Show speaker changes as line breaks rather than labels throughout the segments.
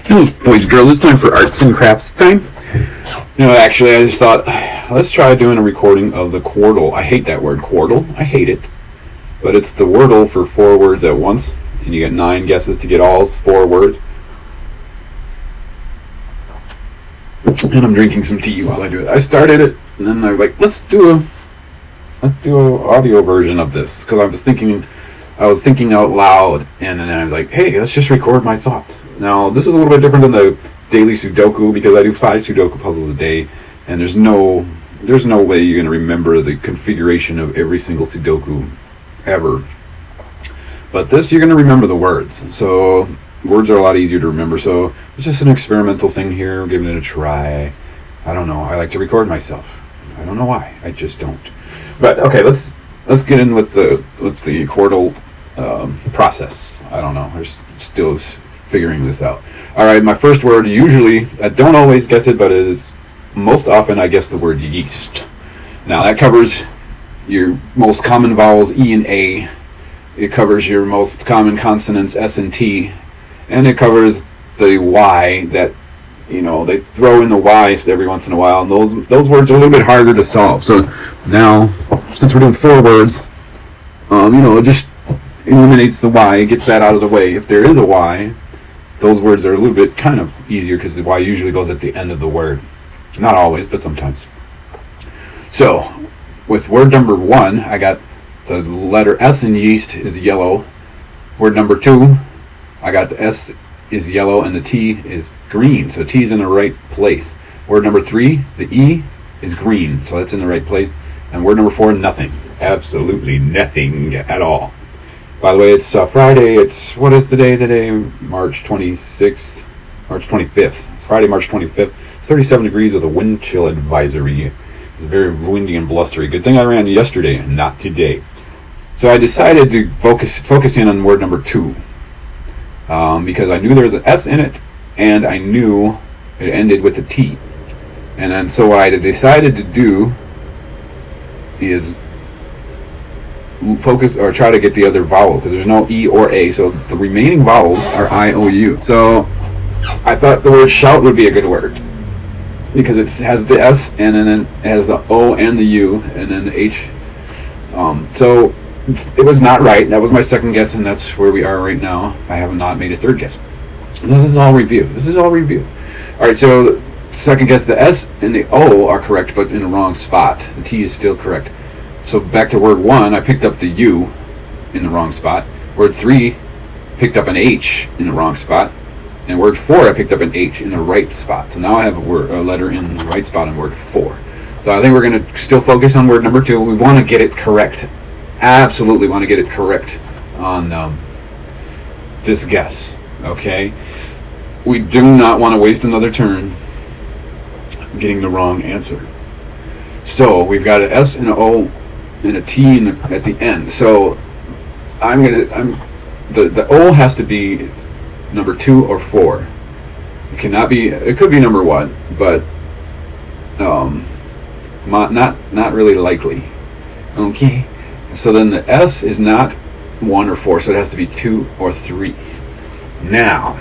Hello, boys and girls. It's time for arts and crafts time. Actually, I just thought, let's try doing a recording of the Quordle. I hate that word, Quordle. I hate it. But it's the Wordle for 4 words at once, and you get 9 guesses to get all 4 words. And I'm drinking some tea while I do it. I started it, and then I'm like, let's do a audio version of this, because I was thinking out loud, and then I was like, hey, let's just record my thoughts. Now, this is a little bit different than the daily Sudoku, because I do 5 Sudoku puzzles a day, and there's no way you're going to remember the configuration of every single Sudoku ever. But this, you're going to remember the words. So, words are a lot easier to remember, so it's just an experimental thing here, giving it a try. I don't know, I like to record myself. I don't know why, I just don't. But, okay, let's get in with the Quordle process. I don't know. We're still figuring this out. All right, my first word, usually, I don't always guess it, but is most often I guess the word yeast. Now, that covers your most common vowels, E and A. It covers your most common consonants, S and T. And it covers the Y that, they throw in the Y's every once in a while. And those words are a little bit harder to solve. So now, since we're doing 4 words, it just eliminates the Y, gets that out of the way. If there is a Y, those words are a little bit kind of easier because the Y usually goes at the end of the word. Not always, but sometimes. So, with word number 1, I got the letter S in yeast is yellow. Word number 2, I got the S is yellow and the T is green. So T is in the right place. Word number 3, the E is green. So that's in the right place. And word number 4, nothing. Absolutely nothing at all. By the way, it's Friday. What is the day today? March 25th. It's Friday, March 25th. 37 degrees with a wind chill advisory. It's very windy and blustery. Good thing I ran yesterday and not today. So I decided to focus in on word number 2. Because I knew there was an S in it, and I knew it ended with a T. And then so what I decided to do is focus or try to get the other vowel, because there's no E or A, so the remaining vowels are I, O, U. So I thought the word shout would be a good word, because it has the S and then it has the O and the U and then the H. So it was not right. That was my second guess, and that's where we are right now. I have not made a third guess. This is all review. Alright, so second guess, the S and the O are correct, but in the wrong spot. The T is still correct. So back to word 1, I picked up the U in the wrong spot. Word 3, picked up an H in the wrong spot. And word 4, I picked up an H in the right spot. So now I have a letter in the right spot in word 4. So I think we're going to still focus on word number 2. We want to get it correct. Absolutely want to get it correct on this guess. Okay? We do not want to waste another turn getting the wrong answer. So we've got an S and an O and a T at the end. So the O has to be number 2 or 4. It cannot be. It could be number 1, but not really likely. Okay. So then the S is not 1 or 4, so it has to be 2 or 3. Now,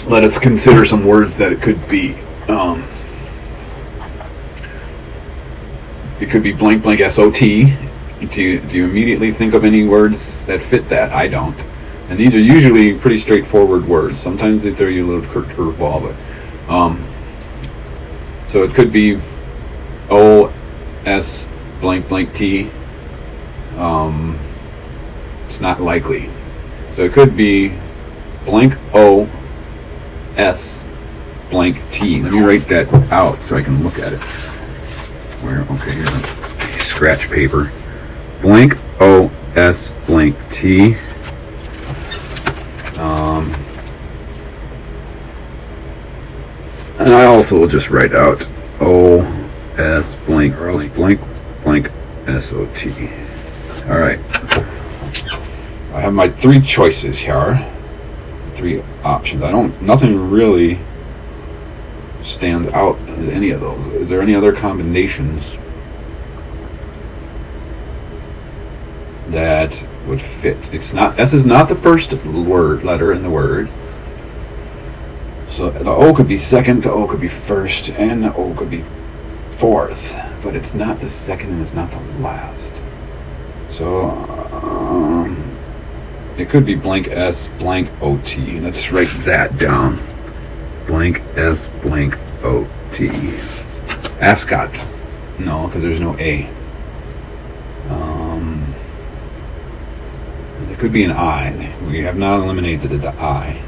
let us consider some words that it could be. It could be blank blank SOT. Do you immediately think of any words that fit that? I don't. And these are usually pretty straightforward words. Sometimes they throw you a little curveball, but so it could be O S blank blank T. It's not likely. So it could be blank O S blank T. Let me write that out so I can look at it. Okay, here's scratch paper. Blank O S blank T. And I also will just write out O S blank or else blank blank S O T. All right. I have my 3 choices here. 3 options. Nothing really stands out as any of those. Is there any other combinations that would fit. It's not. S is not the first word letter in the word. So the O could be second, the O could be first, and the O could be fourth. But it's not the second and it's not the last. So it could be blank S blank OT. Let's write that down. Blank S blank OT. Ascot. No, because there's no A. There could be an I. We have not eliminated the I.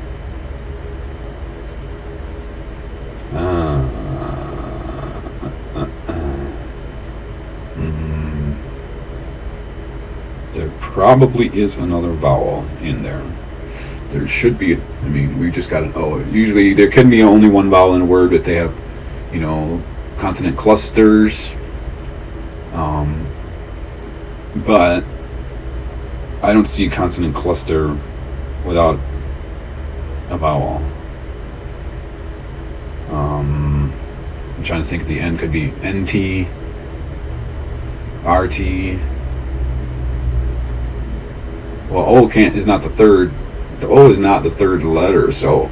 There probably is another vowel in there. There should be. I mean, we just got an O. Usually there can be only one vowel in a word if they have, consonant clusters. But I don't see a consonant cluster without a vowel. I'm trying to think at the end could be NT, RT. Well, O is not the third. The O is not the third letter, so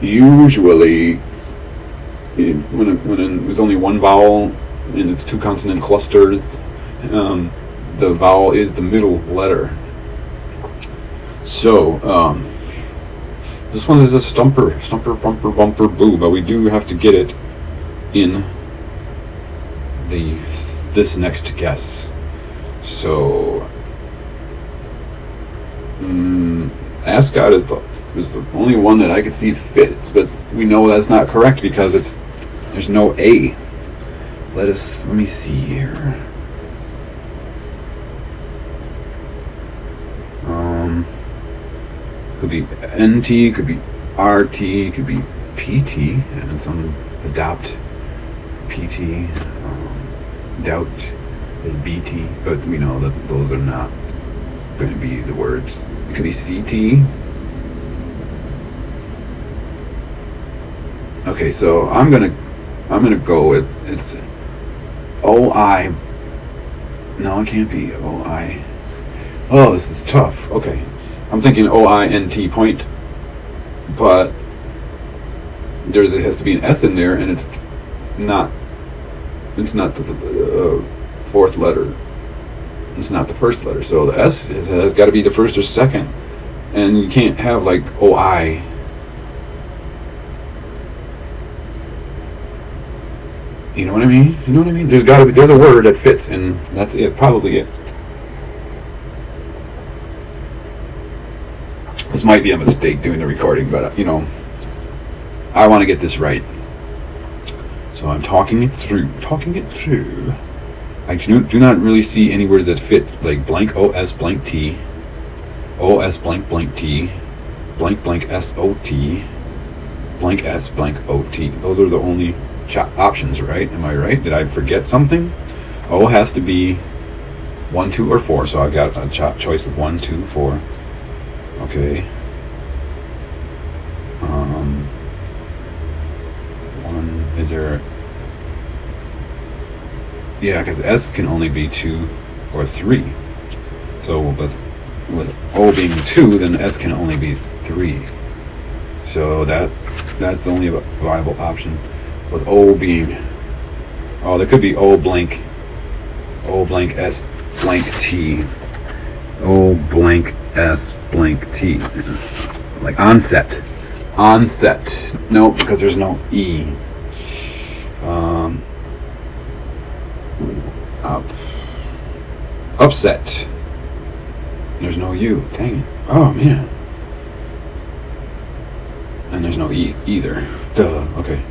usually when there's only one vowel and it's two consonant clusters, the vowel is the middle letter. So this one is a stumper, bumper, boo, but we do have to get it in this next guess. So Ascot is the only one that I could see fits, but we know that's not correct because there's no A. Let me see here. Could be NT, could be RT, could be PT, and some adopt PT. Doubt is BT, but we know that those are not going to be the words. It could be CT. Okay, so I'm gonna go with it's OI. No, it can't be OI. Oh, this is tough. Okay, I'm thinking OINT point, but it has to be an S in there, and it's not the fourth letter. It's not the first letter, so the S has got to be the first or second, and you can't have like OI. You know what I mean? There's a word that fits, and that's it. Probably it. This might be a mistake doing the recording, but I want to get this right. So I'm talking it through. I do not really see any words that fit, like blank OS blank T, OS blank blank T, blank blank SOT, blank S blank OT. Those are the only options, right? Am I right? Did I forget something? O has to be 1, 2, or 4, so I've got a choice of 1, 2, 4. Okay. One, is there... Yeah, because S can only be 2 or 3. So with O being 2, then S can only be 3. So that's the only viable option. With O being... Oh, there could be O blank S blank T. O blank S blank T. Like onset. Nope, because there's no E. Upset. There's no U. Dang it. Oh, man. And there's no E either. Duh. Okay.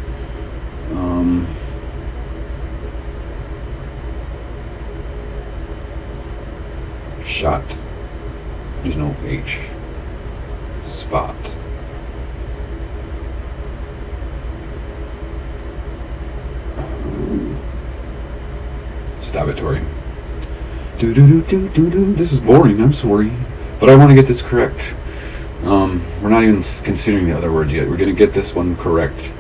Shot. There's no H. Spot. Stabatory. This is boring, I'm sorry. But I want to get this correct. We're not even considering the other word yet. We're going to get this one correct.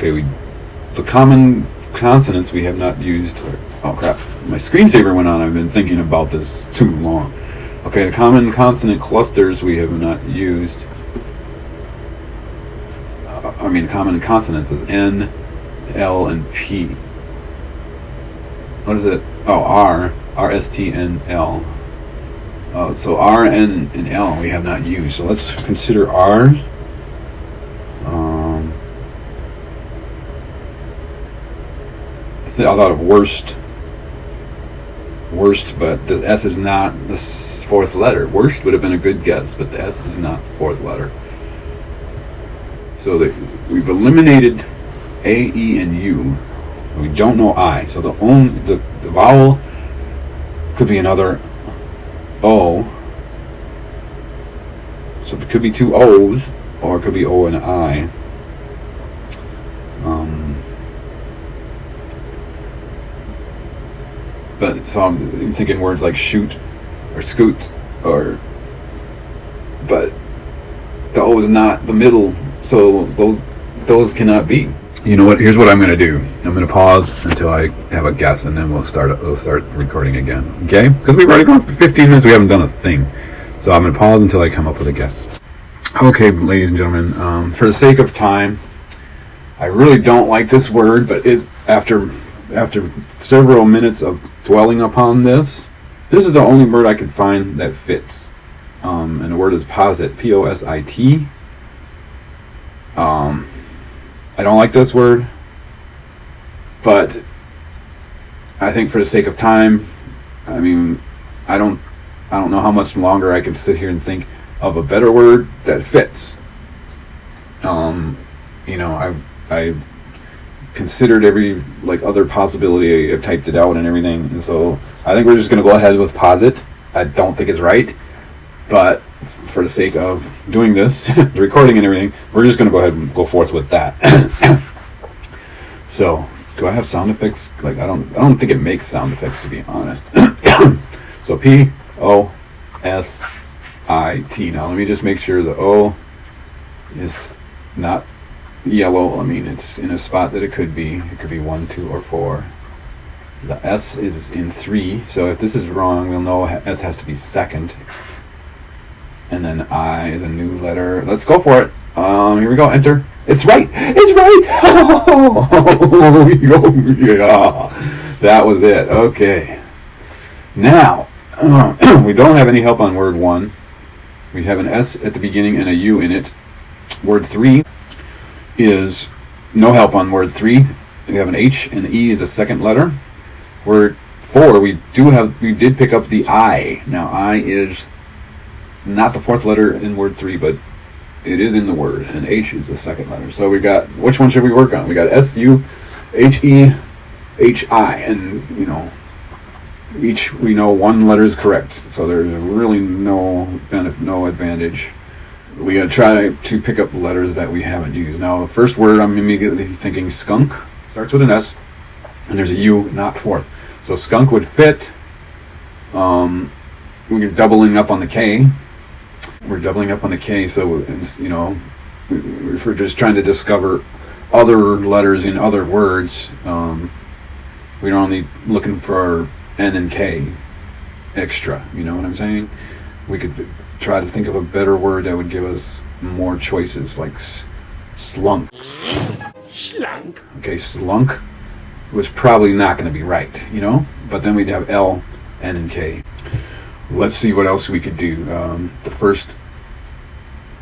Okay, the common consonants we have not used. Oh crap, my screensaver went on. I've been thinking about this too long. Okay, the common consonant clusters we have not used. Common consonants is N, L, and P. What is it? Oh, R, S, T, N, L. So R, N, and L we have not used. So let's consider R. I thought of worst, but the S is not the fourth letter. Worst would have been a good guess, but the S is not the fourth letter. So we've eliminated A, E, and U. We don't know I. So the vowel could be another O. So it could be two O's, or it could be O and I. But so I'm thinking words like shoot or scoot, but the O is not the middle, so those cannot be. You know what? Here's what I'm going to do. I'm going to pause until I have a guess, and then we'll start recording again. Okay? Because we've already gone for 15 minutes. We haven't done a thing. So I'm going to pause until I come up with a guess. Okay, ladies and gentlemen. For the sake of time, I really don't like this word, but it's after several minutes of dwelling upon this is the only word I could find that fits. And the word is posit. P-O-S-I-T. I don't like this word, but I think for the sake of time, I don't know how much longer I can sit here and think of a better word that fits. I considered every other possibility. I've typed it out and everything, and so I think we're just going to go ahead with posit. I don't think it's right, but for the sake of doing this, the recording and everything, we're just going to go ahead and go forth with that. So, do I have sound effects? I don't think it makes sound effects, to be honest. So P-O-S-I-T. Now let me just make sure the O is not yellow. It's in a spot that it could be. It could be 1, 2, or 4. The S is in 3. So if this is wrong, we'll know S has to be second. And then I is a new letter. Let's go for it. Here we go. Enter. It's right. It's right. Oh, yeah. That was it. Okay. Now, we don't have any help on word 1. We have an S at the beginning and a U in it. Word 3 is no help on word 3. We have an H and E is a second letter. Word 4, we did pick up the I. Now, I is not the fourth letter in word 3, but it is in the word, and H is the second letter. So we got, which one should we work on? We got S, U, H, E, H, I, and each we know one letter is correct. So there's really no advantage. We got to try to pick up letters that we haven't used. Now, the first word I'm immediately thinking skunk starts with an S, and there's a U, not fourth. So skunk would fit. We're doubling up on the K. We're doubling up on the K, so if we're just trying to discover other letters in other words, we're only looking for N and K extra. You know what I'm saying? We could try to think of a better word that would give us more choices, like slunk. Slunk. Okay, slunk was probably not going to be right, But then we'd have L, N, and K. Let's see what else we could do. The first,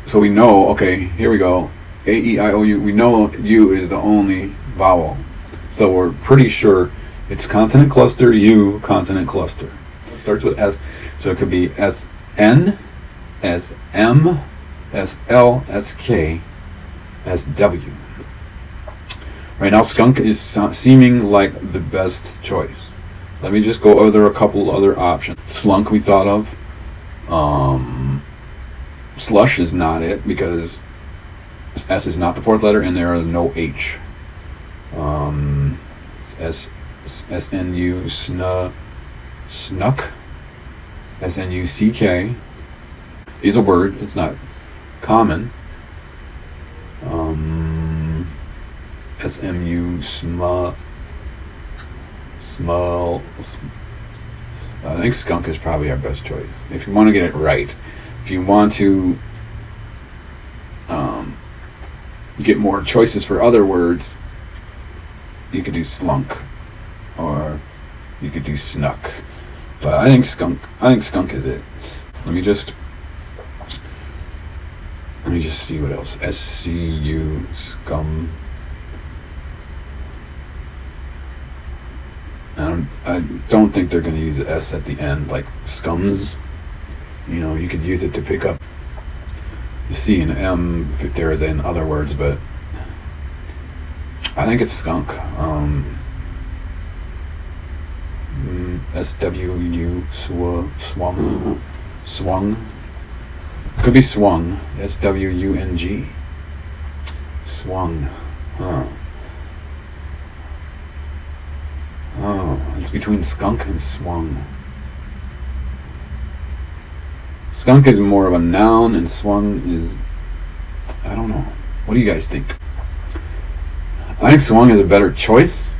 so we know, okay, here we go. A, E, I, O, U. We know U is the only vowel. So we're pretty sure it's consonant cluster, U, consonant cluster. It starts with S. So it could be S, N, S, M, S, L, S, K, S, W. Right now, skunk is seeming like the best choice. Let me just go over a couple other options. Slunk we thought of. Slush is not it because S is not the fourth letter and there are no H. S-N-U, snuck. S-N-U-C-K is a word. It's not common. SMU, small. I think skunk is probably our best choice. If you want to get it right. If you want to get more choices for other words, you could do slunk, or you could do snuck. But I think skunk is it. Let me just see what else. SCU, scum. I don't think they're going to use an S at the end, like scums. You could use it to pick up the C and M if there is in other words, but I think it's skunk. SWU, swung. It could be swung. SWUNG. Swung. Huh. Oh, it's between skunk and swung. Skunk is more of a noun, and swung is, I don't know. What do you guys think? I think swung is a better choice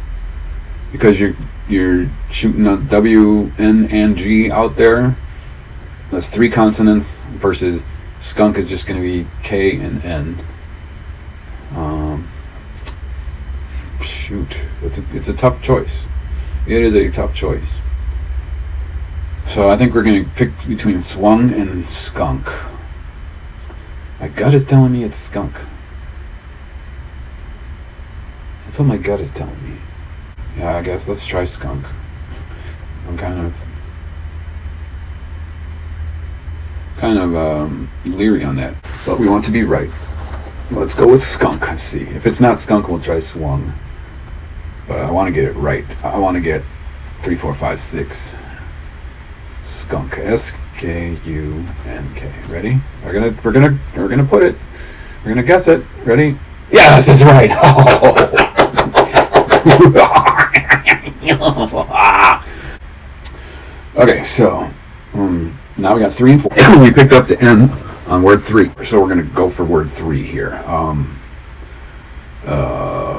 because you're shooting a W, N, and G out there. That's 3 consonants versus skunk is just going to be K and N. Shoot, it's a tough choice. It is a tough choice. So I think we're going to pick between swung and skunk. My gut is telling me it's skunk. That's what my gut is telling me. Yeah, I guess let's try skunk. I'm kind of leery on that, but we want to be right. Let's go with skunk. Let's see. If it's not skunk, we'll try swung. But I want to get it right. I want to get 3, 4, 5, 6. Skunk. SKUNK. Ready? We're gonna put it. We're gonna guess it. Ready? Yes, it's right. Okay, so now we got 3 and 4. We picked up the N on word 3, so we're gonna go for word 3 here.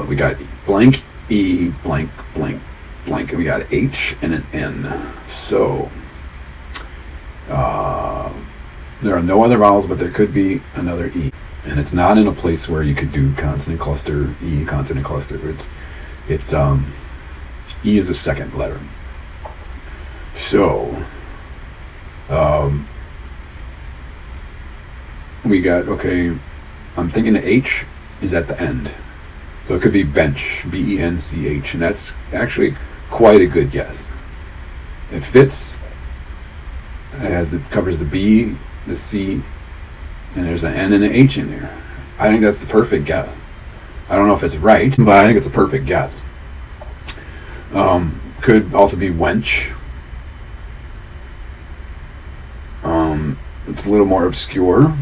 We got blank E, blank, blank, blank, and we got H and an N. So there are no other vowels, but there could be another E, and it's not in a place where you could do consonant cluster E, consonant cluster. It's E is a second letter. So we got, okay, I'm thinking the H is at the end. So it could be bench, BENCH, and that's actually quite a good guess. It fits. It covers the B, the C, and there's an N and an H in there. I think that's the perfect guess. I don't know if it's right, but I think it's a perfect guess. Could also be wench. It's a little more obscure.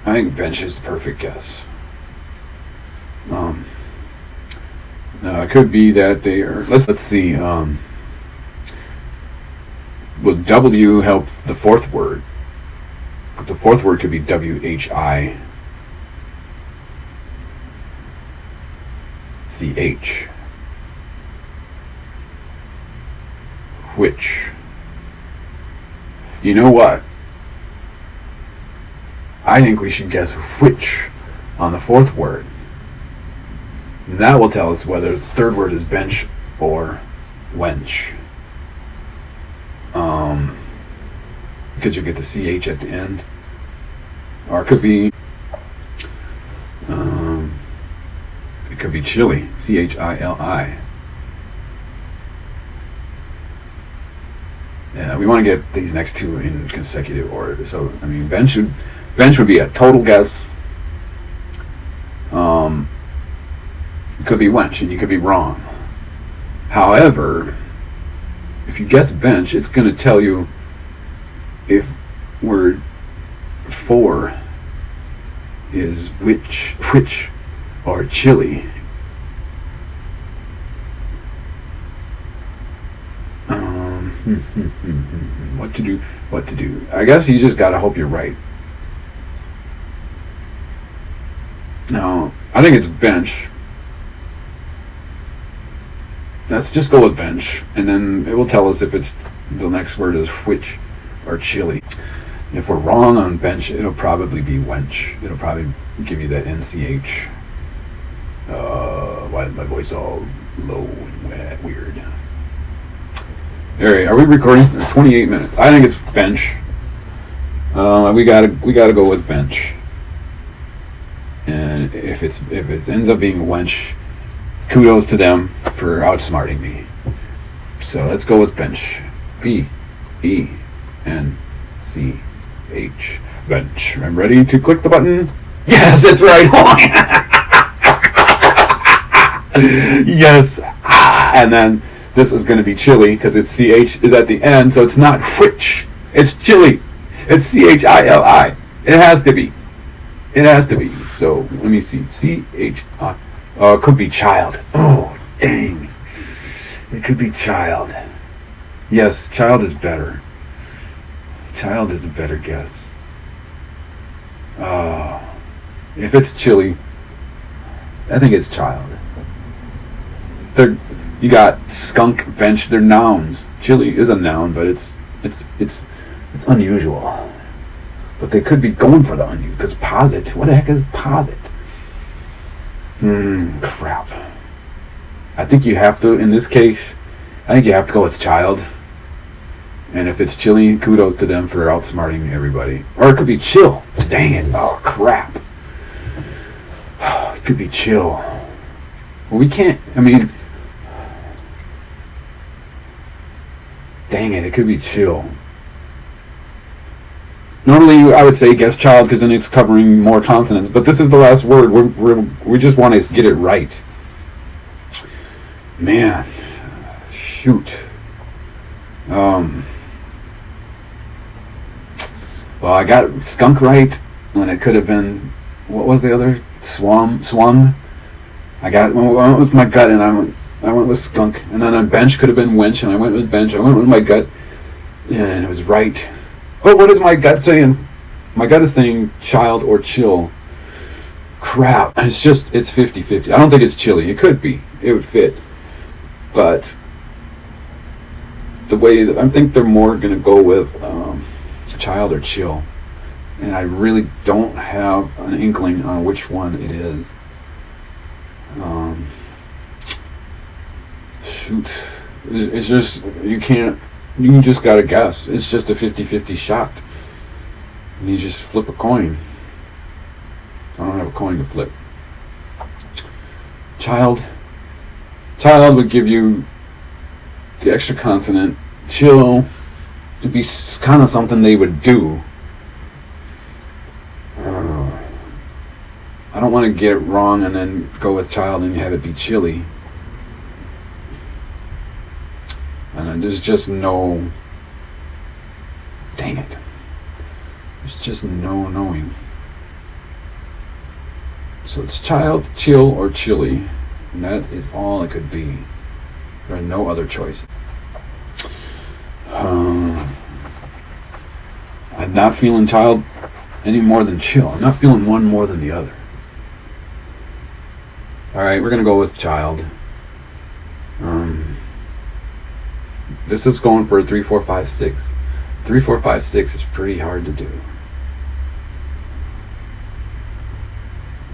I think bench is the perfect guess. It could be that they are. Let's see. Will W help the 4th word? Because the 4th word could be WHICH. Which? You know what? I think we should guess which on the 4th word. And that will tell us whether the 3rd word is bench or wench. Because you get the CH at the end. Or it could be chili, CHILI. Yeah, we want to get these next 2 in consecutive order. So I mean, bench would be a total guess. It could be wench, and you could be wrong. However, if you guess bench, it's going to tell you if word 4 is which, or chili. What to do? What to do? I guess you just gotta hope you're right. No, I think it's bench. Let's just go with bench, and then it will tell us if it's the next word is which or chili. If we're wrong on bench, it'll probably be wench. It'll probably give you that NCH. Why is my voice all low and weird? Alright, are we recording? 28 minutes. I think it's bench. We gotta go with bench. And if it ends up being wench, kudos to them for outsmarting me. So let's go with bench. BENCH. Bench. I'm ready to click the button. Yes, it's right. Yes. And then this is going to be chili because it's CH is at the end, so it's not which. It's chili. It's CHILI. It has to be. It has to be. So let me see. CHI. Oh, it could be child. Oh, dang. It could be child. Yes, child is better. Child is a better guess. If it's chili, I think it's child. You got skunk, bench. They're nouns. Chili is a noun, but it's unusual. But they could be going for the unusual because posit. What the heck is posit? Crap. I think you have to, in this case, I think you have to go with child. And if it's chili, kudos to them for outsmarting everybody. Or it could be chill. Dang it. Oh, crap. It could be chill. Well, we can't, dang it, it could be chill. Normally, I would say guess child because then it's covering more consonants. But this is the last word. We just want to get it right. Man. Shoot. Well, I got skunk right when it could have been, what was the other? Swung. I went with my gut and I went with skunk. And then on bench could have been wench and I went with bench. I went with my gut and it was right. But what is my gut saying? My gut is saying child or chill. Crap. It's 50-50. I don't think it's chili. It could be. It would fit. But the way that I think they're more going to go with child or chill. And I really don't have an inkling on which one it is. Shoot. It's just, you just gotta guess. It's just a 50-50 shot. And you just flip a coin. I don't have a coin to flip. Child would give you the extra consonant. Chill would be kind of something they would do. I don't want to get it wrong and then go with child and have it be chili. And there's just no... Dang it. There's just no knowing. So it's child, chill, or chili. And that is all it could be. There are no other choices. I'm not feeling child any more than chill. I'm not feeling one more than the other. Alright, we're going to go with child. This is going for a 3, 4, 5, 6. 3, 4, 5, 6 is pretty hard to do.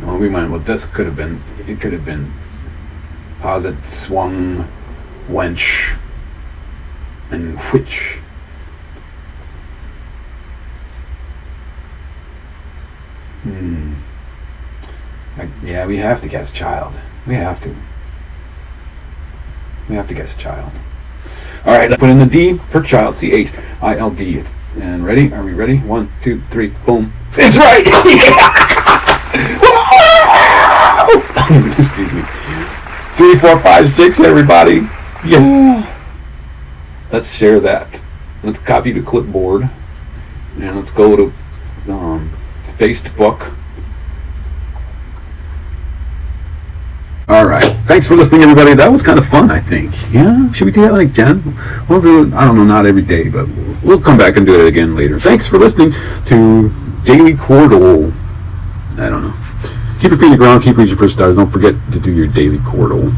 Well, this could have been, it could have been posit, swung, wench, and which. Yeah, we have to guess child. We have to guess child. Alright, let's put in the D for child. CHILD. And ready? Are we ready? 1, 2, 3, boom. It's right! Yeah! Excuse me. 3, 4, 5, 6, everybody. Yeah! Let's share that. Let's copy to clipboard. And let's go to Facebook. Alright. thanks for listening, everybody. That was kind of fun, I think. Yeah, should we do that one again? We'll do it, I don't know, not every day, but we'll come back and do it again later. Thanks for listening to Daily Quordle. I don't know. Keep your feet on the ground, keep reaching for stars. Don't forget to do your Daily Quordle.